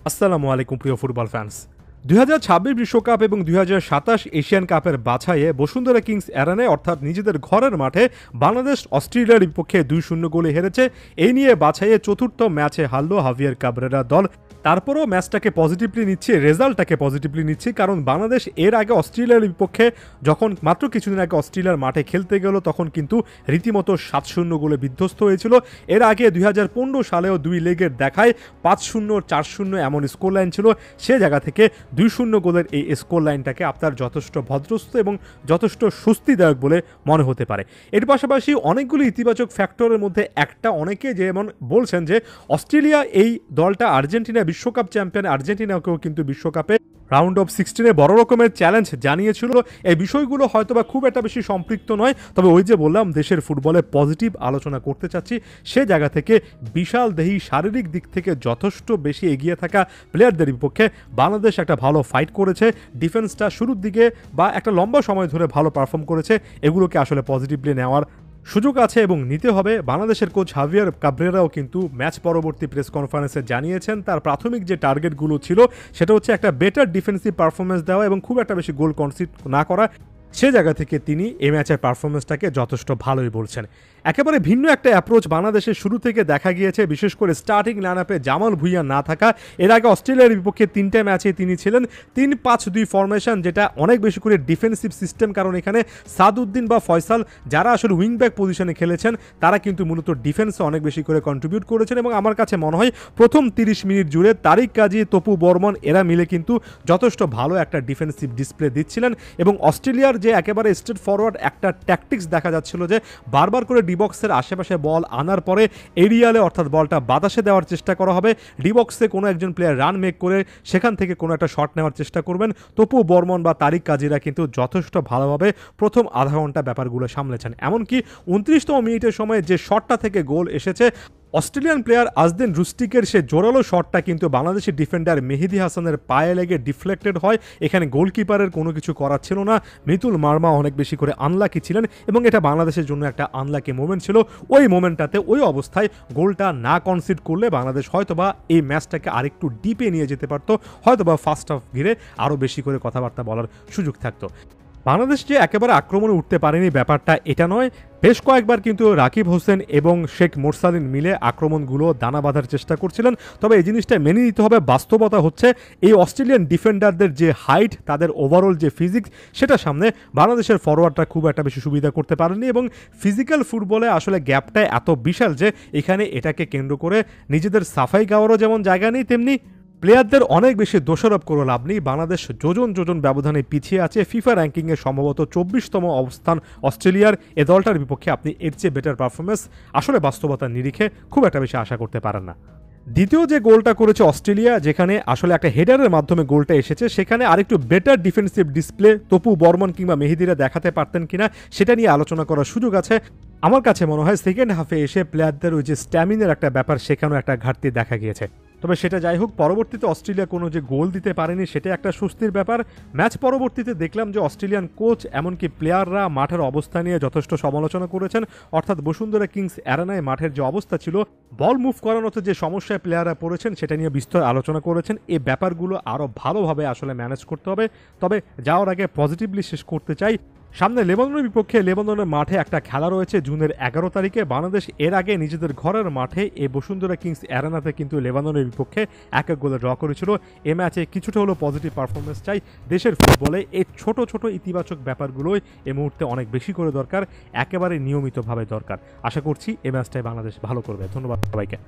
আসসালামু আলাইকুম প্রিয় ফুটবল ফ্যান্স। 2026 বিশ্বকাপ এবং 2027 এশিয়ান কাপের বাছাইয়ে বসুন্ধরা কিংস অ্যারেনায় অর্থাৎ নিজেদের ঘরের মাঠে বাংলাদেশ অস্ট্রেলিয়ার বিপক্ষে 2-0 গোলে হেরেছে। এই নিয়ে বাছাইয়ে চতুর্থ ম্যাচে হারল হাভিয়ার কাবরেরা দল। তারপরও ম্যাচটাকে পজিটিভলি নিচ্ছি, রেজাল্টটাকে পজিটিভলি নিচ্ছি, কারণ বাংলাদেশ এর আগে অস্ট্রেলিয়ার বিপক্ষে যখন মাত্র কিছুদিন আগে অস্ট্রেলিয়ার মাঠে খেলতে গেল তখন কিন্তু রীতিমতো 7-0 গোলে বিধ্বস্ত হয়েছিল। এর আগে 2015 সালেও দুই লেগের দেখায় 5-0, 4-0 এমন স্কোর লাইন ছিল। সে জায়গা থেকে 2-0 গোলের এই স্কোর লাইনটাকে আপনার যথেষ্ট ভদ্রস্থ এবং যথেষ্ট স্বস্তিদায়ক বলে মনে হতে পারে। এর পাশাপাশি অনেকগুলি ইতিবাচক ফ্যাক্টরের মধ্যে একটা, অনেকে যেমন বলছেন যে অস্ট্রেলিয়া এই দলটা আর্জেন্টিনা বিশ্বকাপ চ্যাম্পিয়ন, আর্জেন্টিনাকেও কিন্তু বিশ্বকাপে রাউন্ড অফ 16-এ বড় রকমের চ্যালেঞ্জ জানিয়েছিল। এই বিষয়গুলো হয়তোবা খুব একটা বেশি সম্পৃক্ত নয়, তবে ওই যে বললাম দেশের ফুটবলে পজিটিভ আলোচনা করতে চাচ্ছি, সে জায়গা থেকে বিশাল দেহি শারীরিক দিক থেকে যথেষ্ট বেশি এগিয়ে থাকা প্লেয়ারদের বিপক্ষে বাংলাদেশ একটা ভালো ফাইট করেছে। ডিফেন্সটা শুরুর দিকে বা একটা লম্বা সময় ধরে ভালো পারফর্ম করেছে। এগুলোকে আসলে পজিটিভলি নেওয়ার সুযোগ আছে এবং নিতে হবে। বাংলাদেশের কোচ হাভিয়ার কাবরেরাও কিন্তু ম্যাচ পরবর্তী প্রেস কনফারেন্সে জানিয়েছেন তার প্রাথমিক যে টার্গেটগুলো ছিল সেটা হচ্ছে একটা বেটার ডিফেন্সিভ পারফরমেন্স দেওয়া এবং খুব একটা বেশি গোল কনসিড না করা। সে জায়গা থেকে তিনি এই ম্যাচের পারফরমেন্সটাকে যথেষ্ট ভালোই বলছেন। একেবারে ভিন্ন একটা অ্যাপ্রোচ বাংলাদেশের শুরু থেকে দেখা গিয়েছে, বিশেষ করে স্টার্টিং লাইনআপে জামাল ভুঁইয়া না থাকা। এর আগে অস্ট্রেলিয়ার বিপক্ষে 3টে ম্যাচে তিনি ছিলেন 3-5-2 ফরমেশন, যেটা অনেক বেশি করে ডিফেন্সিভ সিস্টেম, কারণ এখানে সাদউদ্দিন বা ফয়সাল যারা আসলে উইংব্যাক পজিশনে খেলেছেন তারা কিন্তু মূলত ডিফেন্সে অনেক বেশি করে কন্ট্রিবিউট করেছেন। এবং আমার কাছে মনে হয় প্রথম 30 মিনিট জুড়ে তারিক কাজী, তপু বর্মন এরা মিলে কিন্তু যথেষ্ট ভালো একটা ডিফেন্সিভ ডিসপ্লে দিচ্ছিলেন। এবং অস্ট্রেলিয়ার যে একেবারে স্ট্রেট ফরওয়ার্ড একটা ট্যাকটিক্স দেখা যাচ্ছিল যে বারবার করে ডিবক্সের আশেপাশে বল আনার পরে এরিয়ালে অর্থাৎ বলটা বাতাসে দেওয়ার চেষ্টা করা হবে, ডিবক্সে কোনো একজন প্লেয়ার রান মেক করে সেখান থেকে কোনো একটা শট নেওয়ার চেষ্টা করবেন। তপু বর্মন বা তারিক কাজীরা কিন্তু যথেষ্ট ভালোভাবে প্রথম আধা ঘন্টা ব্যাপারগুলো সামলেছেন। এমনকি 29তম মিনিটের সময় যে শটটা থেকে গোল এসেছে, অস্ট্রেলিয়ান প্লেয়ার আজদিন রুস্টিকের সে জোরালো শটটা কিন্তু বাংলাদেশি ডিফেন্ডার মেহেদী হাসানের পায়ে লেগে ডিফ্লেক্টেড হয়। এখানে গোলকিপারের কোনো কিছু করার ছিল না। মিতুল মার্মা অনেক বেশি করে আনলাকি ছিলেন এবং এটা বাংলাদেশের জন্য একটা আনলাকি মোমেন্ট ছিল। ওই মোমেন্টটাতে ওই অবস্থায় গোলটা না কনসিড করলে বাংলাদেশ হয়তোবা এই ম্যাচটাকে আরেকটু ডিপে নিয়ে যেতে পারতো, হয়তোবা ফার্স্ট হাফ ঘিরে আরও বেশি করে কথাবার্তা বলার সুযোগ থাকতো। বাংলাদেশ যে একেবারে আক্রমণে উঠতে পারেনি ব্যাপারটা এটা নয়, বেশ কয়েকবার কিন্তু রাকিব হোসেন এবং শেখ মোরসালিন মিলে আক্রমণগুলো দানা বাঁধার চেষ্টা করছিলেন। তবে এই জিনিসটা মেনে নিতে হবে, বাস্তবতা হচ্ছে এই অস্ট্রেলিয়ান ডিফেন্ডারদের যে হাইট, তাদের ওভারঅল যে ফিজিক্স, সেটা সামনে বাংলাদেশের ফরওয়ার্ডরা খুব একটা বেশি সুবিধা করতে পারেনি। এবং ফিজিক্যাল ফুটবলে আসলে গ্যাপটা এত বিশাল যে এখানে এটাকে কেন্দ্র করে নিজেদের সাফাই গাওয়ারও যেমন জায়গা নেই, তেমনি প্লেয়ারদের অনেক বেশি দোষারোপ করে লাভ নেই। বাংলাদেশ যোজন ব্যবধানে পিছিয়ে আছে। ফিফা র্যাঙ্কিংয়ে সম্ভবত 24তম অবস্থান অস্ট্রেলিয়ার। এ দলটার বিপক্ষে আপনি এর চেয়ে বেটার পারফরমেন্স আসলে বাস্তবতার নিরিখে খুব একটা বেশি আশা করতে পারেন না। দ্বিতীয় যে গোলটা করেছে অস্ট্রেলিয়া, যেখানে আসলে একটা হেডারের মাধ্যমে গোলটা এসেছে, সেখানে আরেকটু better defensive display Topu Barman কিংবা মেহেদীরা দেখাতে পারতেন কিনা সেটা নিয়ে আলোচনা করার সুযোগ আছে। আমার কাছে মনে হয় সেকেন্ড হাফে এসে প্লেয়ারদের ওই যে স্ট্যামিনার একটা ব্যাপার, সেখানেও একটা ঘাটতি দেখা গিয়েছে। তবে সেটা যাই হোক, পরবর্তীতে অস্ট্রেলিয়া কোনো যে গোল দিতে পারেনি সেটা একটা স্বস্তির ব্যাপার। ম্যাচ পরবর্তীতে দেখলাম যে অস্ট্রেলিয়ান কোচ এমনকি প্লেয়াররা মাঠের অবস্থা নিয়ে যথেষ্ট সমালোচনা করেছেন। অর্থাৎ বসুন্ধরা কিংস অ্যারেনায় মাঠের যে অবস্থা ছিল, বল মুভ করানোতে যে সমস্যায় প্লেয়াররা পড়েছেন সেটা নিয়ে বিস্তর আলোচনা করেছেন। এই ব্যাপারগুলো আরও ভালোভাবে আসলে ম্যানেজ করতে হবে। তবে যাওয়ার আগে পজিটিভলি শেষ করতে চাই, সামনে লেবাননের বিপক্ষে লেবাননের মাঠে একটা খেলা রয়েছে জুনের 11 তারিখে। বাংলাদেশ এর আগে নিজেদের ঘরের মাঠে এই বসুন্ধরা কিংস অ্যারেনাতে কিন্তু লেবাননের বিপক্ষে 1-1 গোলে ড্র করেছিল। এ ম্যাচে কিছুটা হলো পজিটিভ পারফরমেন্স চাই। দেশের ফুটবলে এই ছোট ছোট ইতিবাচক ব্যাপারগুলোই এই মুহূর্তে অনেক বেশি করে দরকার, একেবারে নিয়মিতভাবে দরকার। আশা করছি এই ম্যাচটাই বাংলাদেশ ভালো করবে। ধন্যবাদ সবাইকে।